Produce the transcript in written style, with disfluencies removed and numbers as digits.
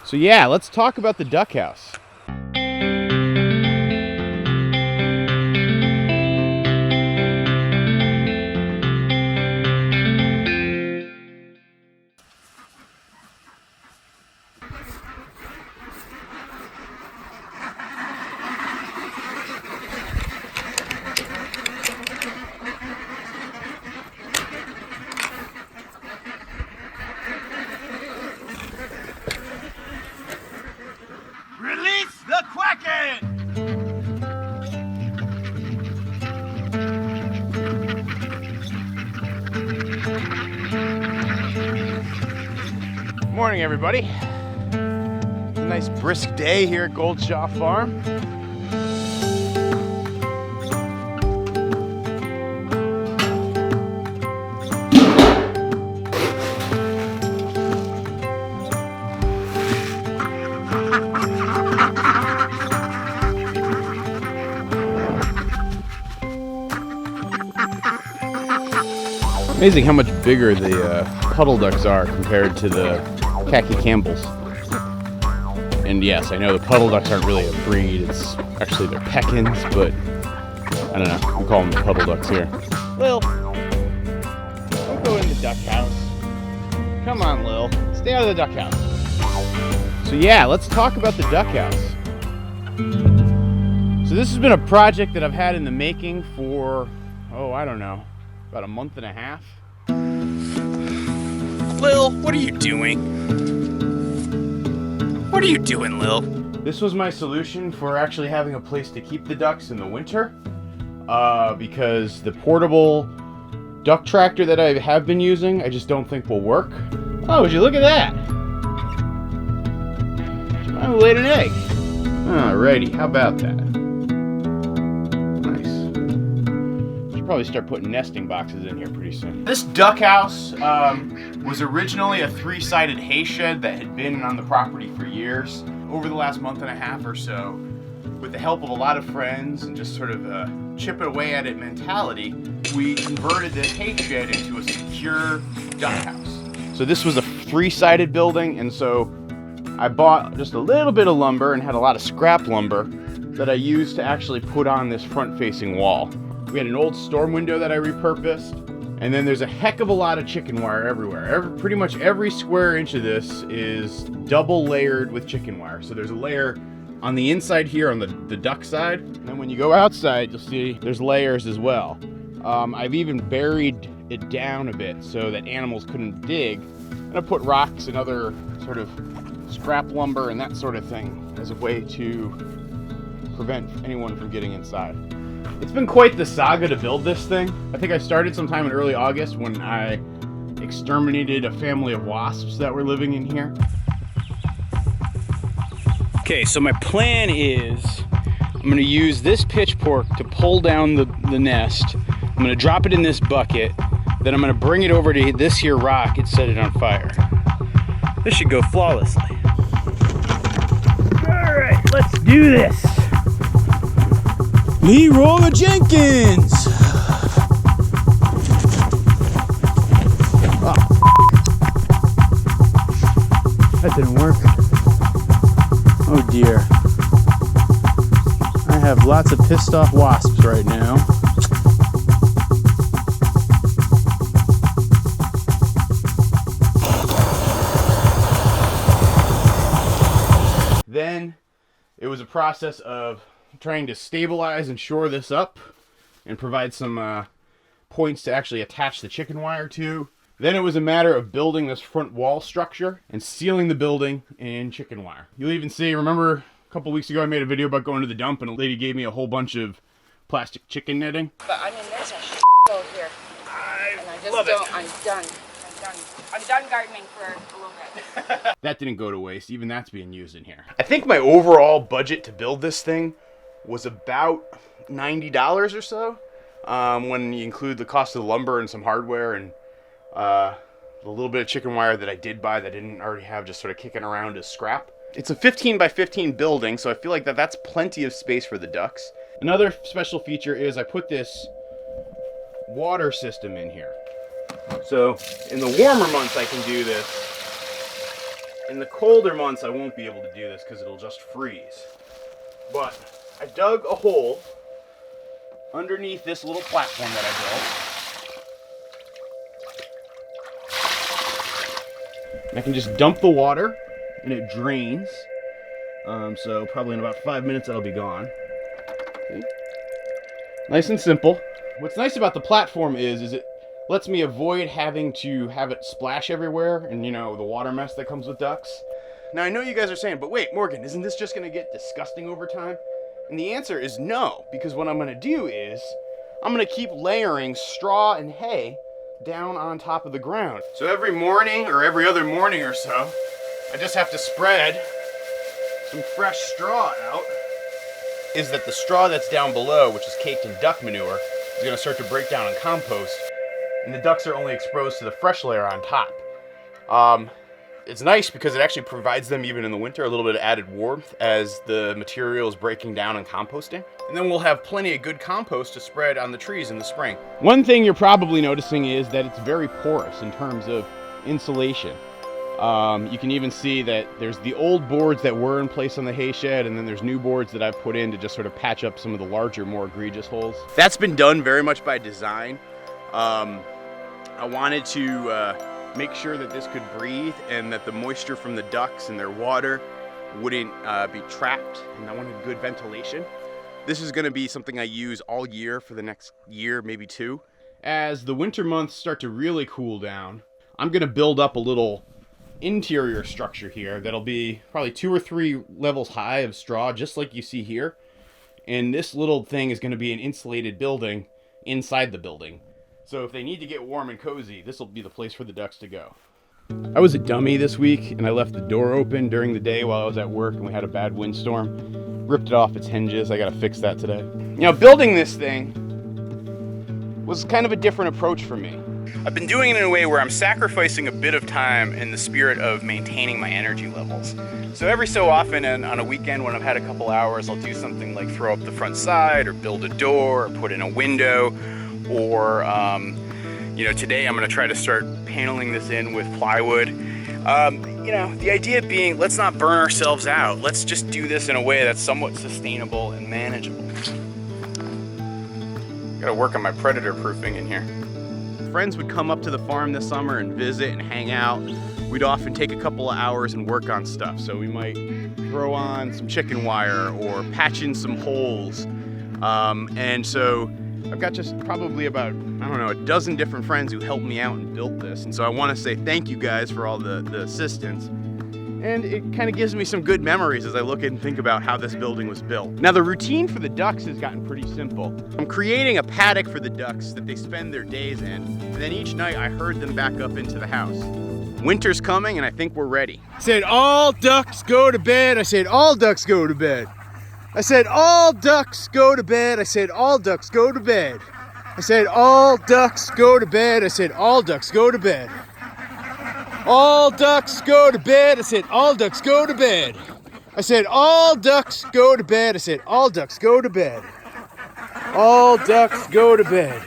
So yeah, let's talk about the duck house. Release the Kraken! Morning, everybody. It's a nice brisk day here at Goldshaw Farm. Amazing how much bigger the puddle ducks are compared to the khaki Campbells. And yes, I know the puddle ducks aren't really a breed, it's actually they're pekins, but I don't know, we call them the puddle ducks here. Lil, don't go in the duck house. Come on, Lil, stay out of the duck house. So yeah, let's talk about the duck house. So this has been a project that I've had in the making for, I don't know, about a month and a half. Lil, what are you doing? What are you doing, Lil? This was my solution for actually having a place to keep the ducks in the winter, because the portable duck tractor that I have been using, I just don't think will work. Oh, would you look at that? I laid an egg. Alrighty, how about that? Probably start putting nesting boxes in here pretty soon. This duck house was originally a 3-sided hay shed that had been on the property for years. Over the last month and a half or so, with the help of a lot of friends and just sort of chip away at it mentality, we converted this hay shed into a secure duck house. So this was a 3-sided building, and so I bought just a little bit of lumber and had a lot of scrap lumber that I used to actually put on this front-facing wall. We had an old storm window that I repurposed, and then there's a heck of a lot of chicken wire everywhere. Pretty much every square inch of this is double layered with chicken wire. So there's a layer on the inside here on the duck side, and then when you go outside, you'll see there's layers as well. I've even buried it down a bit so that animals couldn't dig, and I put rocks and other sort of scrap lumber and that sort of thing as a way to prevent anyone from getting inside. It's been quite the saga to build this thing. I think I started sometime in early August when I exterminated a family of wasps that were living in here. Okay, so my plan is I'm gonna use this pitchfork to pull down the nest. I'm gonna drop it in this bucket, then I'm gonna bring it over to this here rock and set it on fire. This should go flawlessly. All right, let's do this. Leroy Jenkins! Oh. That didn't work. Oh dear. I have lots of pissed off wasps right now. Then it was a process of trying to stabilize and shore this up and provide some points to actually attach the chicken wire to. Then it was a matter of building this front wall structure and sealing the building in chicken wire. You'll even see, remember a couple weeks ago I made a video about going to the dump and a lady gave me a whole bunch of plastic chicken netting? But I mean, there's a over here. I just love don't, it. I'm done gardening for a little bit. That didn't go to waste, even that's being used in here. I think my overall budget to build this thing was about $90 or so, when you include the cost of the lumber and some hardware and the little bit of chicken wire that I did buy that I didn't already have just sort of kicking around as scrap. It's a 15 by 15 building, so I feel like that's plenty of space for the ducks. Another special feature is I put this water system in here. So in the warmer months I can do this, In the colder months, I won't be able to do this because it'll just freeze. But I dug a hole underneath this little platform that I built. And I can just dump the water and it drains. So probably in about 5 minutes that'll be gone. See? Nice and simple. What's nice about the platform is it lets me avoid having to have it splash everywhere and, you know, the water mess that comes with ducks. Now, I know you guys are saying, but wait, Morgan, isn't this just gonna get disgusting over time? And the answer is no, because what I'm gonna do is I'm gonna keep layering straw and hay down on top of the ground. So every morning or every other morning or so, I just have to spread some fresh straw out. Is that the straw that's down below, which is caked in duck manure, is gonna start to break down and compost, and the ducks are only exposed to the fresh layer on top. It's nice because it actually provides them, even in the winter, a little bit of added warmth as the material is breaking down and composting. And then we'll have plenty of good compost to spread on the trees in the spring. One thing you're probably noticing is that it's very porous in terms of insulation. You can even see that there's the old boards that were in place on the hay shed, and then there's new boards that I've put in to just sort of patch up some of the larger, more egregious holes. That's been done very much by design. I wanted to make sure that this could breathe and that the moisture from the ducks and their water wouldn't be trapped, and I wanted good ventilation. This is gonna be something I use all year for the next year, maybe two. As the winter months start to really cool down, I'm gonna build up a little interior structure here that'll be probably 2 or 3 levels high of straw, just like you see here. And this little thing is gonna be an insulated building inside the building. So if they need to get warm and cozy, this will be the place for the ducks to go. I was a dummy this week, and I left the door open during the day while I was at work, and we had a bad windstorm. Ripped it off its hinges. I gotta fix that today. Now, building this thing was kind of a different approach for me. I've been doing it in a way where I'm sacrificing a bit of time in the spirit of maintaining my energy levels. So every so often, and on a weekend when I've had a couple hours, I'll do something like throw up the front side, or build a door, or put in a window, or you know, today I'm gonna try to start paneling this in with plywood. You know, the idea being, let's not burn ourselves out. Let's just do this in a way that's somewhat sustainable and manageable. Gotta work on my predator proofing in here. Friends would come up to the farm this summer and visit and hang out. We'd often take a couple of hours and work on stuff. So we might throw on some chicken wire or patch in some holes. And so I've got just probably about, I don't know, a dozen different friends who helped me out and built this. And so I want to say thank you guys for all the assistance. And it kind of gives me some good memories as I look and think about how this building was built. Now, the routine for the ducks has gotten pretty simple. I'm creating a paddock for the ducks that they spend their days in, and then each night I herd them back up into the house. Winter's coming, and I think we're ready. I said, all ducks go to bed. I said, all ducks go to bed. I said, all ducks go to bed. I said, all ducks go to bed. I said, all ducks go to bed. I said, all ducks go to bed. All ducks go to bed. I said, all ducks go to bed. I said, all ducks go to bed. I said, all ducks go to bed. All ducks go to bed.